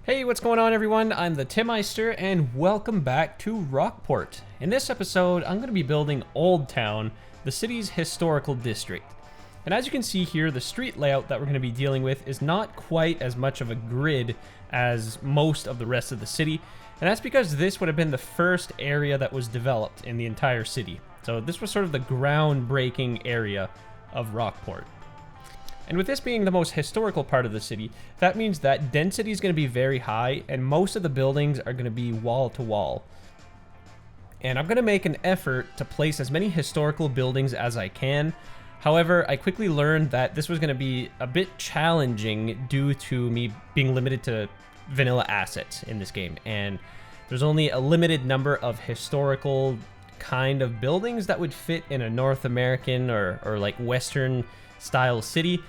Hey, what's going on everyone? I'm the Timmeister and welcome back to Rockport. In this episode, I'm going to be building Old Town, the city's historical district. And as you can see here, the street layout that we're going to be dealing with is not quite as much of a grid as most of the rest of the city. And that's because this would have been the first area that was developed in the entire city. So this was sort of the groundbreaking area of Rockport. And with this being the most historical part of the city, that means that density is going to be very high and most of the buildings are going to be wall to wall. And I'm going to make an effort to place as many historical buildings as I can. However, I quickly learned that this was going to be a bit challenging due to me being limited to vanilla assets in this game. And there's only a limited number of historical kind of buildings that would fit in a North American or like Western style city.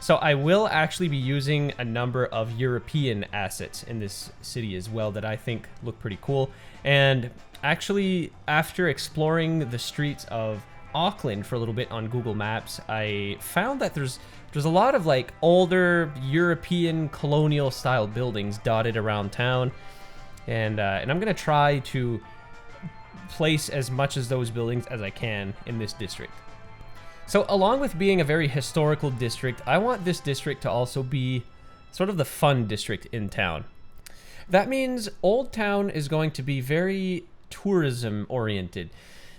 So I will actually be using a number of European assets in this city as well that I think look pretty cool. And actually, after exploring the streets of Auckland for a little bit on Google Maps, I found that there's a lot of like older European colonial style buildings dotted around town. And I'm gonna try to place as much as those buildings as I can in this district. So along with being a very historical district, I want this district to also be sort of the fun district in town. That means Old Town is going to be very tourism oriented.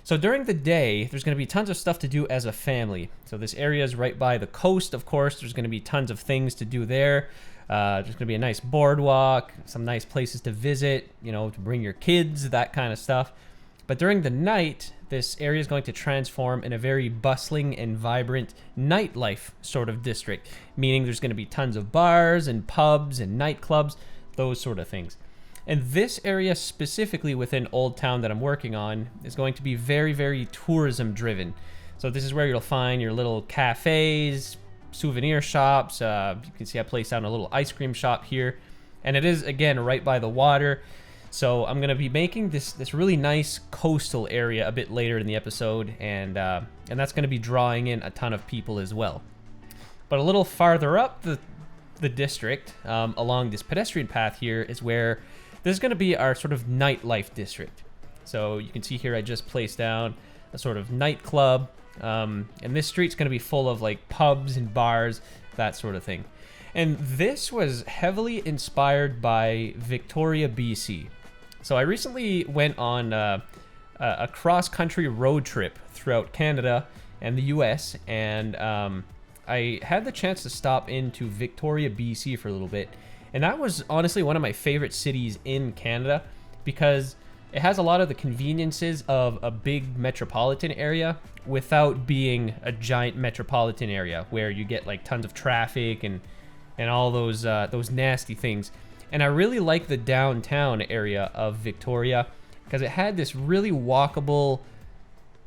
So during the day, there's going to be tons of stuff to do as a family. So this area is right by the coast, of course. There's going to be tons of things to do there. There's going to be a nice boardwalk, some nice places to visit, you know, to bring your kids, that kind of stuff. But during the night, this area is going to transform in a very bustling and vibrant nightlife sort of district, meaning there's going to be tons of bars and pubs and nightclubs, those sort of things. And this area specifically within Old Town that I'm working on is going to be very, very tourism driven. So this is where you'll find your little cafes, souvenir shops. You can see I placed down a little ice cream shop here. And it is, again, right by the water. So I'm going to be making this really nice coastal area a bit later in the episode, and that's going to be drawing in a ton of people as well. But a little farther up the district, along this pedestrian path here, is where this is going to be our sort of nightlife district. So you can see here I just placed down a sort of nightclub, and this street's going to be full of like pubs and bars, that sort of thing. And this was heavily inspired by Victoria, BC. So I recently went on a cross-country road trip throughout Canada and the US, and I had the chance to stop into Victoria, BC for a little bit. And that was honestly one of my favorite cities in Canada because it has a lot of the conveniences of a big metropolitan area without being a giant metropolitan area where you get like tons of traffic and all those nasty things. And I really like the downtown area of Victoria because it had this really walkable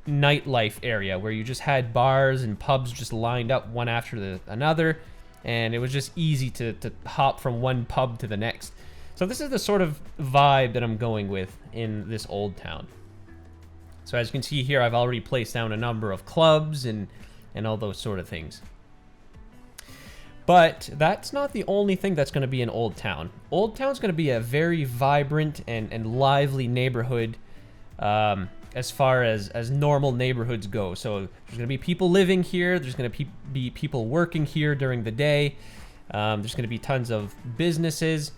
nightlife area where you just had bars and pubs just lined up one after another, and it was just easy to hop from one pub to the next. So this is the sort of vibe that I'm going with in this Old Town. So as you can see here, I've already placed down a number of clubs and all those sort of things. But that's not the only thing that's going to be in Old Town. Old Town's going to be a very vibrant and lively neighborhood as far as normal neighborhoods go. So there's going to be people living here. There's going to be people working here during the day. There's going to be tons of businesses.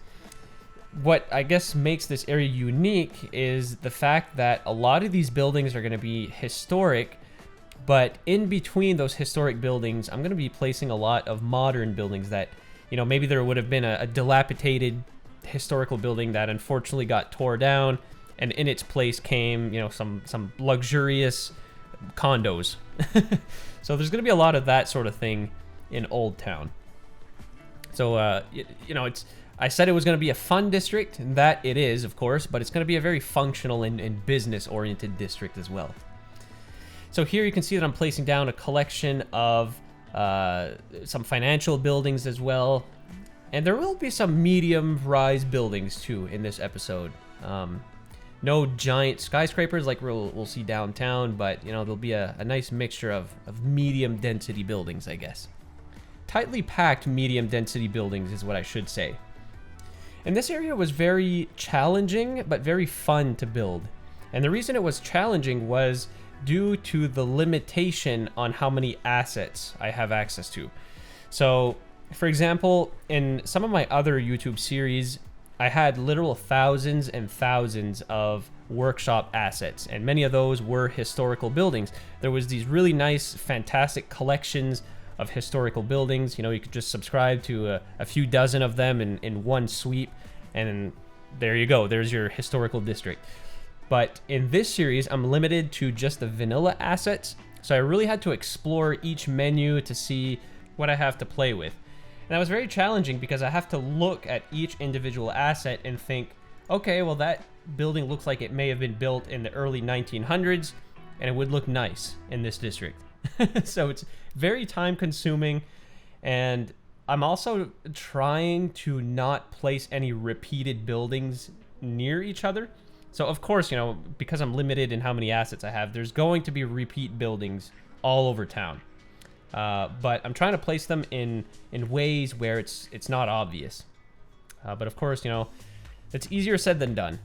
What I guess makes this area unique is the fact that a lot of these buildings are going to be historic. But in between those historic buildings, I'm going to be placing a lot of modern buildings that, you know, maybe there would have been a dilapidated historical building that unfortunately got tore down, and in its place came, you know, some luxurious condos. So there's going to be a lot of that sort of thing in Old Town. So, you know, I said it was going to be a fun district, and that it is, of course, but it's going to be a very functional and business-oriented district as well. So here you can see that I'm placing down a collection of some financial buildings as well. And there will be some medium-rise buildings too in this episode. No giant skyscrapers like we'll see downtown, but you know, there'll be a nice mixture of medium density buildings, I guess. Tightly packed medium density buildings is what I should say. And this area was very challenging, but very fun to build. And the reason it was challenging was due to the limitation on how many assets I have access to. So, for example, in some of my other YouTube series, I had literal thousands and thousands of workshop assets, and many of those were historical buildings. There was these really nice, fantastic collections of historical buildings. You know, you could just subscribe to a few dozen of them in one sweep, and there you go. There's your historical district. But in this series, I'm limited to just the vanilla assets, so I really had to explore each menu to see what I have to play with. And that was very challenging because I have to look at each individual asset and think, okay, well, that building looks like it may have been built in the early 1900s, and it would look nice in this district. So it's very time consuming, and I'm also trying to not place any repeated buildings near each other. So of course, you know, because I'm limited in how many assets I have, there's going to be repeat buildings all over town. But I'm trying to place them in ways where it's not obvious. But of course, you know, it's easier said than done.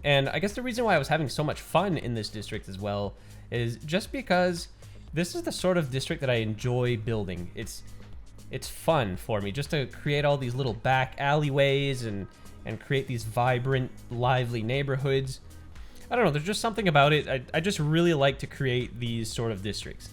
And I guess the reason why I was having so much fun in this district as well is just because this is the sort of district that I enjoy building. It's fun for me just to create all these little back alleyways and create these vibrant, lively neighborhoods. I don't know, there's just something about it. I just really like to create these sort of districts.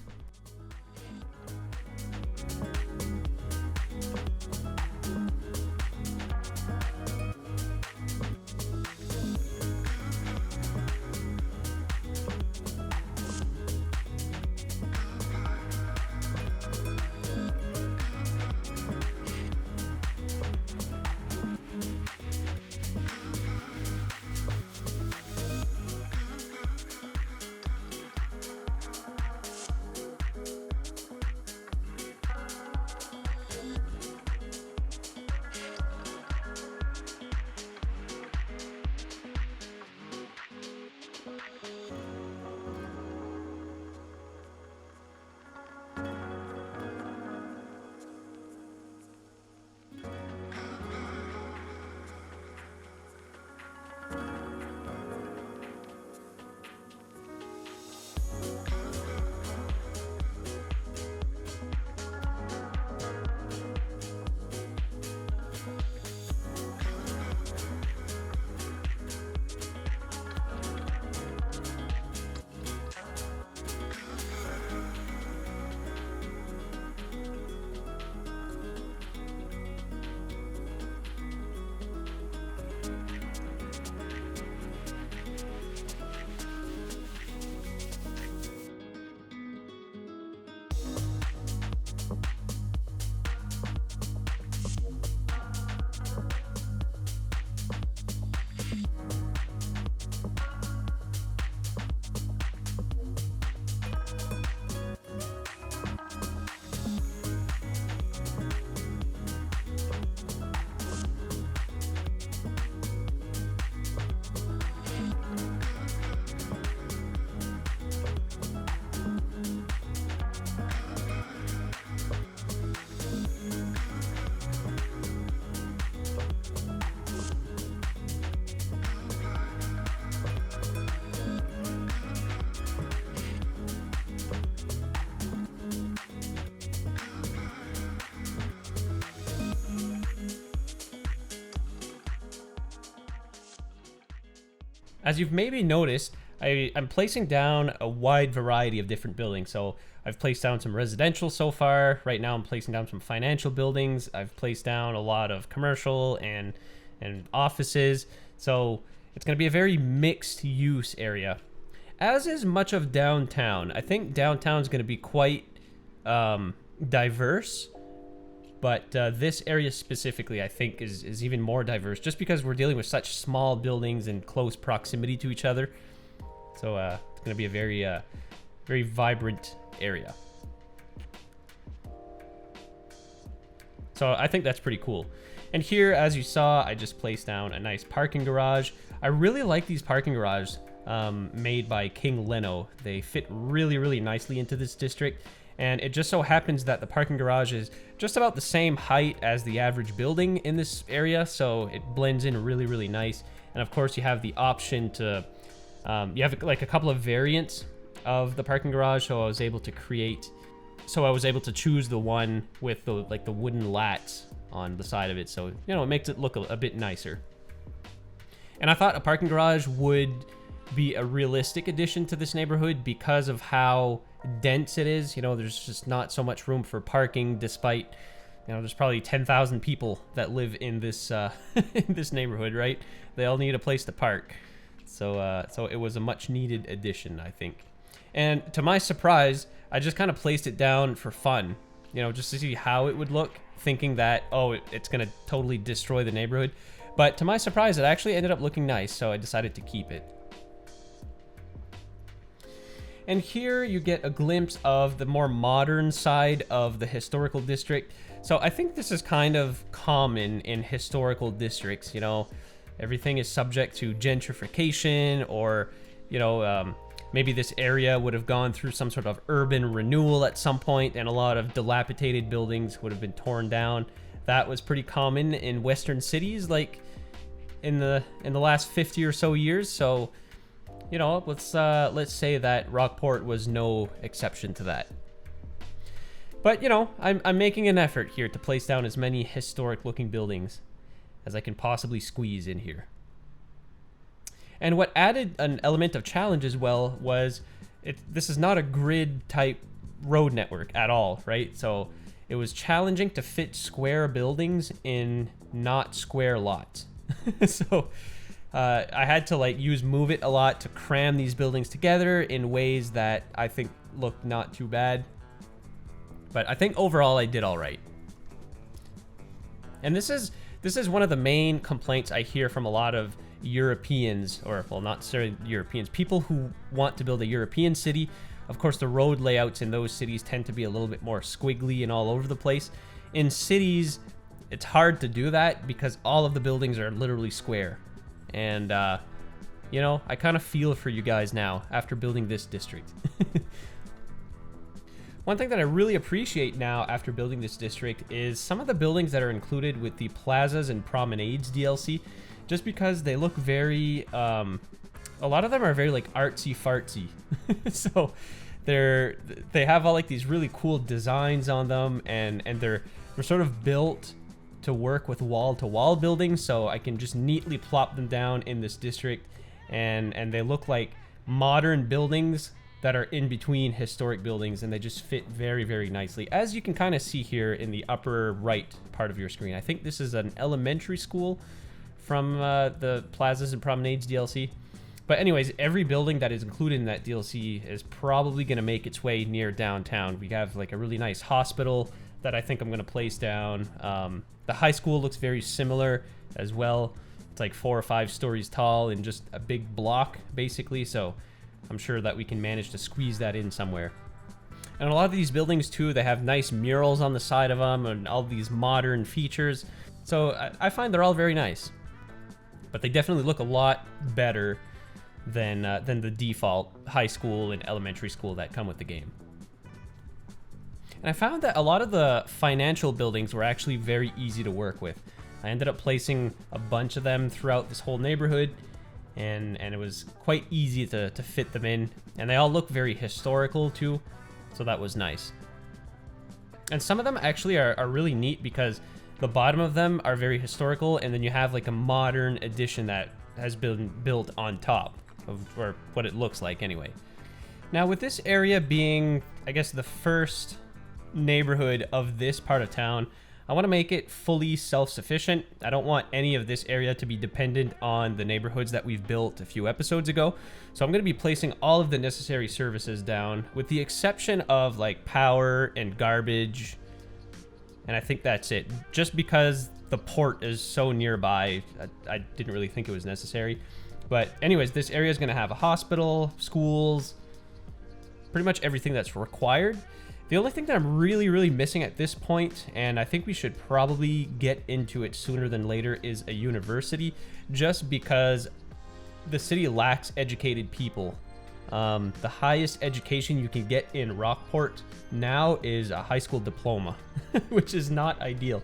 As you've maybe noticed, I'm placing down a wide variety of different buildings. So I've placed down some residential so far. Right now I'm placing down some financial buildings. I've placed down a lot of commercial and offices. So it's going to be a very mixed use area, as is much of downtown. I think downtown is going to be quite diverse, but this area specifically, I think, is even more diverse, just because we're dealing with such small buildings in close proximity to each other. So it's going to be a very vibrant area. So I think that's pretty cool. And here, as you saw, I just placed down a nice parking garage. I really like these parking garages made by King Leno. They fit really, really nicely into this district. And it just so happens that the parking garage is just about the same height as the average building in this area, so it blends in really, really nice. And of course, you have the option to, you have like a couple of variants of the parking garage, so I was able to choose the one with the like the wooden lats on the side of it, so you know, it makes it look a bit nicer. And I thought a parking garage would be a realistic addition to this neighborhood because of how dense it is. You know, there's just not so much room for parking, despite, you know, there's probably 10,000 people that live in this in this neighborhood, right? They all need a place to park. So so it was a much needed addition, I think. And to my surprise, I just kind of placed it down for fun, you know, just to see how it would look, thinking that, oh, it's going to totally destroy the neighborhood. But to my surprise, it actually ended up looking nice, so I decided to keep it. And here you get a glimpse of the more modern side of the historical district. So I think this is kind of common in historical districts, you know, everything is subject to gentrification, or, you know, maybe this area would have gone through some sort of urban renewal at some point, and a lot of dilapidated buildings would have been torn down. That was pretty common in Western cities, like in the last 50 or so years. So, you know, let's say that Rockport was no exception to that. But, you know, I'm making an effort here to place down as many historic-looking buildings as I can possibly squeeze in here. And what added an element of challenge as well was this is not a grid-type road network at all, right? So it was challenging to fit square buildings in not square lots. So I had to like use Move It a lot to cram these buildings together in ways that I think looked not too bad. But I think overall I did all right. And this is one of the main complaints I hear from a lot of Europeans, or well, not necessarily Europeans, people who want to build a European city. Of course, the road layouts in those cities tend to be a little bit more squiggly and all over the place. In cities, it's hard to do that because all of the buildings are literally square. And, you know, I kind of feel for you guys now after building this district. One thing that I really appreciate now after building this district is some of the buildings that are included with the Plazas and Promenades DLC, just because they look very, a lot of them are very like artsy fartsy. So they have all like these really cool designs on them, and they're sort of built to work with wall-to-wall buildings, so I can just neatly plop them down in this district, and they look like modern buildings that are in between historic buildings, and they just fit very, very nicely, as you can kind of see here in the upper right part of your screen. I think this is an elementary school from the Plazas and Promenades DLC. But anyways, every building that is included in that DLC is probably going to make its way near downtown. We have like a really nice hospital that I think I'm going to place down. The high school looks very similar as well. It's like 4 or 5 stories tall in just a big block, basically. So I'm sure that we can manage to squeeze that in somewhere. And a lot of these buildings too, they have nice murals on the side of them and all these modern features. So I find they're all very nice. But they definitely look a lot better than the default high school and elementary school that come with the game. And I found that a lot of the financial buildings were actually very easy to work with. I ended up placing a bunch of them throughout this whole neighborhood, and it was quite easy to fit them in. And they all look very historical too, so that was nice. And some of them actually are really neat because the bottom of them are very historical, and then you have like a modern addition that has been built on top of, or what it looks like anyway. Now with this area being, I guess, the first neighborhood of this part of town, I want to make it fully self-sufficient. I don't want any of this area to be dependent on the neighborhoods that we've built a few episodes ago. So I'm going to be placing all of the necessary services down, with the exception of like power and garbage. And I think that's it. Just because the port is so nearby, I didn't really think it was necessary. But anyways, this area is going to have a hospital, schools, pretty much everything that's required. The only thing that I'm really, really missing at this point, and I think we should probably get into it sooner than later, is a university, just because the city lacks educated people. The highest education you can get in Rockport now is a high school diploma, which is not ideal.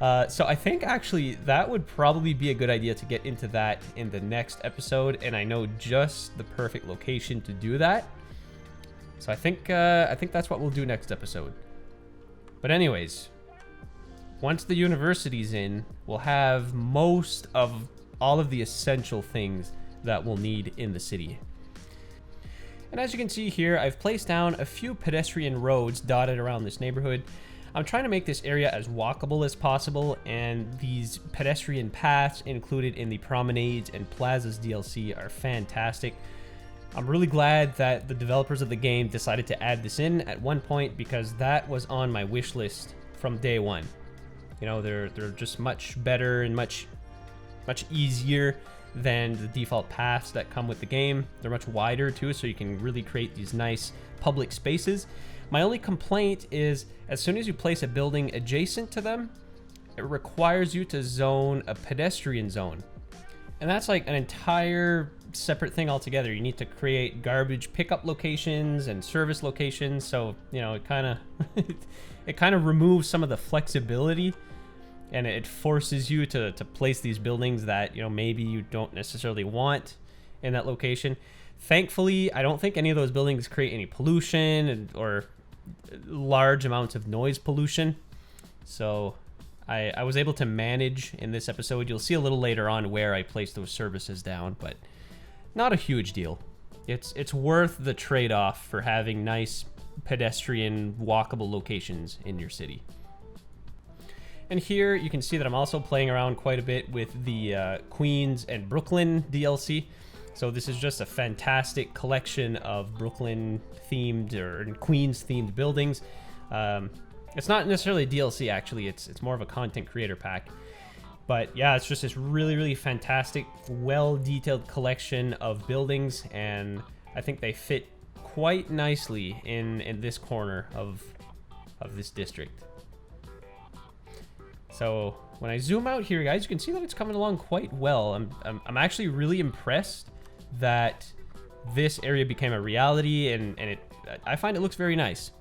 So I think actually that would probably be a good idea to get into that in the next episode, and I know just the perfect location to do that. So I think that's what we'll do next episode. But anyways, once the university's in, we'll have most of all of the essential things that we'll need in the city. And as you can see here, I've placed down a few pedestrian roads dotted around this neighborhood. I'm trying to make this area as walkable as possible, and these pedestrian paths included in the Promenades and Plazas DLC are fantastic. I'm really glad that the developers of the game decided to add this in at one point, because that was on my wish list from day one. You know, they're just much better and much easier than the default paths that come with the game. They're much wider too, so you can really create these nice public spaces. My only complaint is as soon as you place a building adjacent to them, it requires you to zone a pedestrian zone. And that's like an entire separate thing altogether. You need to create garbage pickup locations and service locations. So, you know, it kind of removes some of the flexibility, and it forces you to place these buildings that, you know, maybe you don't necessarily want in that location. Thankfully, I don't think any of those buildings create any pollution or large amounts of noise pollution. So I was able to manage in this episode. You'll see a little later on where I placed those services down, but not a huge deal. It's worth the trade-off for having nice pedestrian walkable locations in your city. And here you can see that I'm also playing around quite a bit with the Queens and Brooklyn DLC. So this is just a fantastic collection of Brooklyn themed or Queens themed buildings. It's not necessarily a DLC, actually. It's more of a content creator pack. But yeah, it's just this really fantastic, well-detailed collection of buildings, and I think they fit quite nicely in this corner of this district. So when I zoom out here, guys, you can see that it's coming along quite well. I'm actually really impressed that this area became a reality, and I find it looks very nice.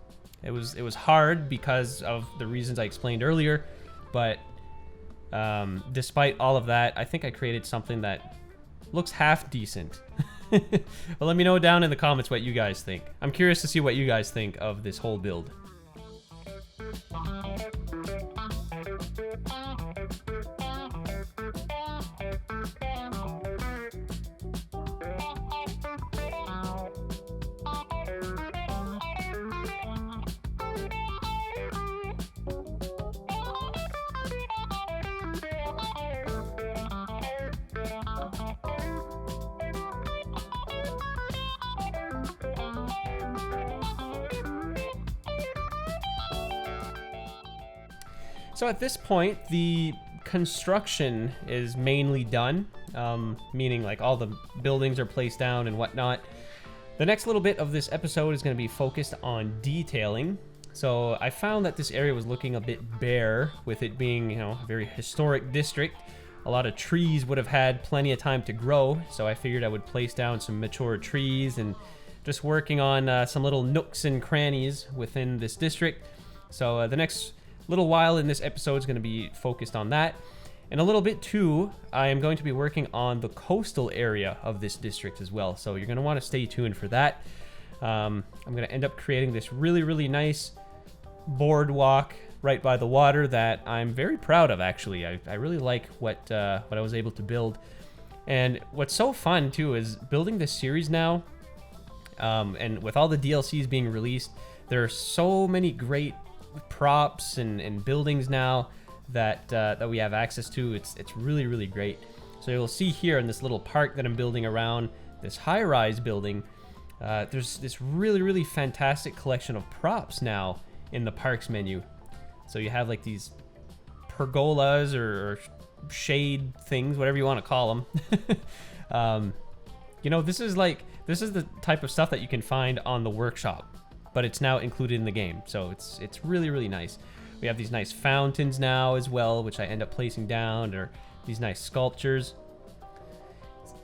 It was hard because of the reasons I explained earlier, but despite all of that, I think I created something that looks half decent. But let me know down in the comments what you guys think. I'm curious to see what you guys think of this whole build. So at this point, the construction is mainly done, meaning like all the buildings are placed down and whatnot. The next little bit of this episode is going to be focused on detailing. So I found that this area was looking a bit bare, with it being, you know, a very historic district. A lot of trees would have had plenty of time to grow, so I figured I would place down some mature trees and just working on some little nooks and crannies within this district. So the next little while in this episode is going to be focused on that. And a little bit too, I am going to be working on the coastal area of this district as well. So you're going to want to stay tuned for that. I'm going to end up creating this really nice boardwalk right by the water that I'm very proud of, actually. I really like what I was able to build. And what's so fun too is building this series now, and with all the DLCs being released, there are so many great props and buildings now that we have access to. It's really great. So you'll see here in this little park that I'm building around this high-rise building, there's this really fantastic collection of props now in the parks menu. So you have like these pergolas or shade things, whatever you want to call them. You know, this is the type of stuff that you can find on the workshop, but it's now included in the game. So it's really nice. We have these nice fountains now as well, which I end up placing down, or these nice sculptures.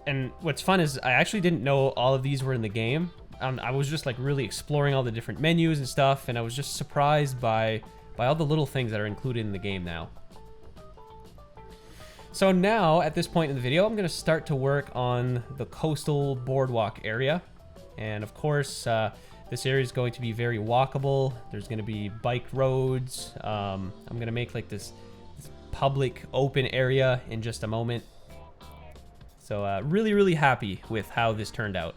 And what's fun is I actually didn't know all of these were in the game. I was just like really exploring all the different menus and stuff, and I was just surprised by all the little things that are included in the game now. So now, at this point in the video, I'm going to start to work on the coastal boardwalk area. And of course, this area is going to be very walkable. There's going to be bike roads. I'm going to make like this public open area in just a moment. So really, really happy with how this turned out.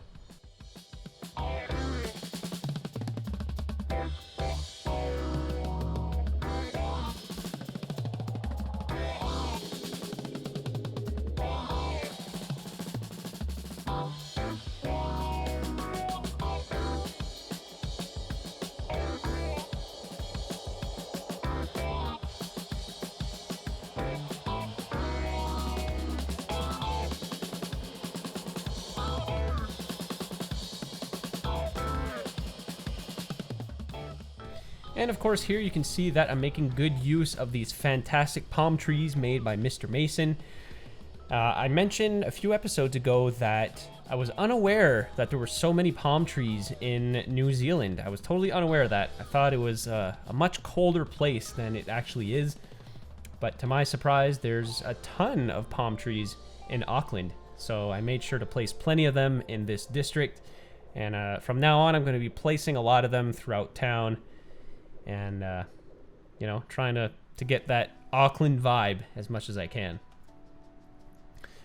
And of course here you can see that I'm making good use of these fantastic palm trees made by Mr. Mason. I mentioned a few episodes ago that I was unaware that there were so many palm trees in New Zealand. I was totally unaware of that. I thought it was a much colder place than it actually is. But to my surprise, there's a ton of palm trees in Auckland. So I made sure to place plenty of them in this district. And from now on, I'm going to be placing a lot of them throughout town. And, you know, trying to get that Auckland vibe as much as I can.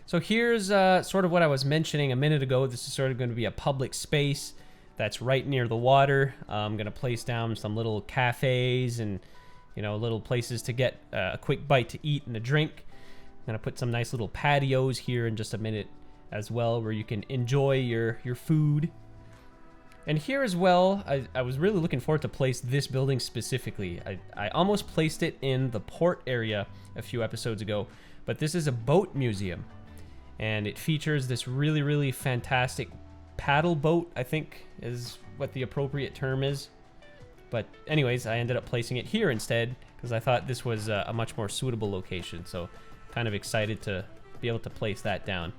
So here's sort of what I was mentioning a minute ago. This is sort of going to be a public space that's right near the water. I'm going to place down some little cafes and, you know, little places to get a quick bite to eat and a drink. I'm going to put some nice little patios here in just a minute as well, where you can enjoy your food. And here as well, I was really looking forward to place this building specifically. I almost placed it in the port area a few episodes ago, but this is a boat museum. And it features this really, really fantastic paddle boat, I think is what the appropriate term is. But anyways, I ended up placing it here instead because I thought this was a much more suitable location. So kind of excited to be able to place that down.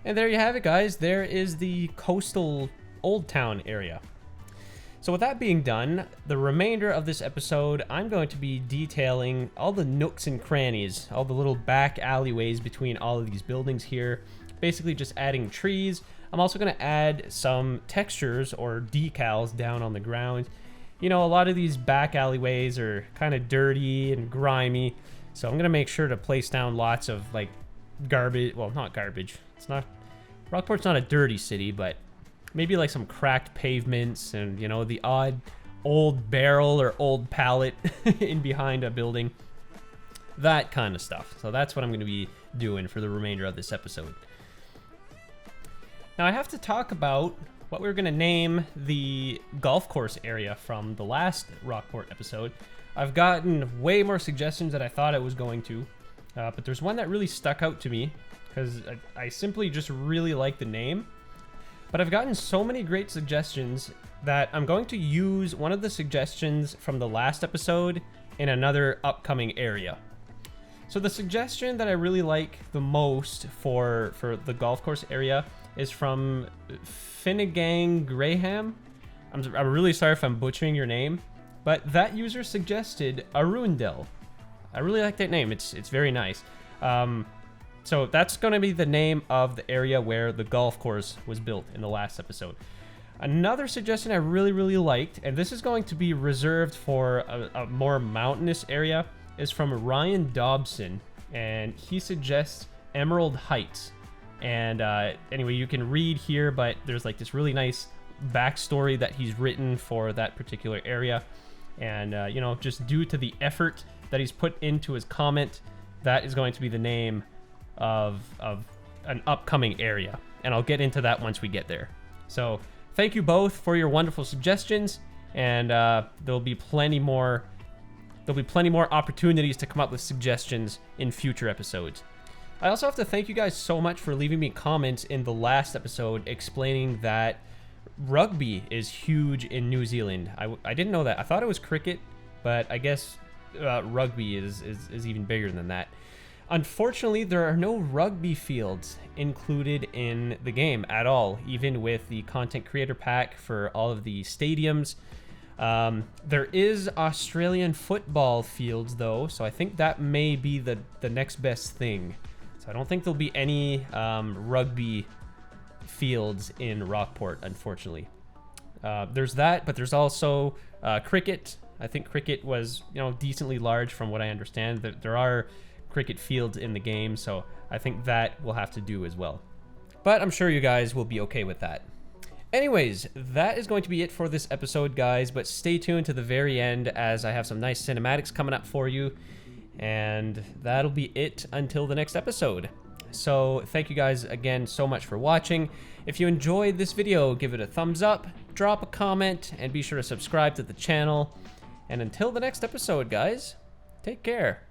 And there you have it, guys. There is the coastal Old Town area. So with that being done, the remainder of this episode, I'm going to be detailing all the nooks and crannies, all the little back alleyways between all of these buildings here. Basically just adding trees. I'm also going to add some textures or decals down on the ground. You know, a lot of these back alleyways are kind of dirty and grimy. So I'm going to make sure to place down lots of like garbage. Well, not garbage. It's not, Rockport's not a dirty city, but maybe like some cracked pavements and, you know, the odd old barrel or old pallet in behind a building. That kind of stuff. So that's what I'm going to be doing for the remainder of this episode. Now I have to talk about what we're going to name the golf course area from the last Rockport episode. I've gotten way more suggestions than I thought I was going to, but there's one that really stuck out to me because I simply just really like the name. But I've gotten so many great suggestions that I'm going to use one of the suggestions from the last episode in another upcoming area. So the suggestion that I really like the most for the golf course area is from Finnegang Graham. I'm really sorry if I'm butchering your name, but that user suggested Arundel. I really like that name. It's very nice. So that's going to be the name of the area where the golf course was built in the last episode. Another suggestion I really, really liked, and this is going to be reserved for a more mountainous area, is from Ryan Dobson. and he suggests Emerald Heights. And anyway, you can read here, but there's like this really nice backstory that he's written for that particular area. And, you know, just due to the effort that he's put into his comment, that is going to be the name of an upcoming area. And I'll get into that once we get there. So thank you both for your wonderful suggestions. And there'll be plenty more opportunities to come up with suggestions in future episodes. I also have to thank you guys so much for leaving me comments in the last episode explaining that rugby is huge in New Zealand. I didn't know that. I thought it was cricket, but I guess rugby is even bigger than that. Unfortunately, there are no rugby fields included in the game at all, even with the content creator pack for all of the stadiums. There is Australian football fields though, so I think that may be the next best thing. So I don't think there'll be any rugby fields in Rockport, unfortunately. There's that, but there's also cricket. I think cricket was, you know, decently large from what I understand. There are cricket fields in the game, so I think that will have to do as well. But I'm sure you guys will be okay with that. Anyways, that is going to be it for this episode, guys, but stay tuned to the very end as I have some nice cinematics coming up for you, and that'll be it until the next episode. So thank you guys again so much for watching. If you enjoyed this video, give it a thumbs up, drop a comment, and be sure to subscribe to the channel. And until the next episode, guys, take care.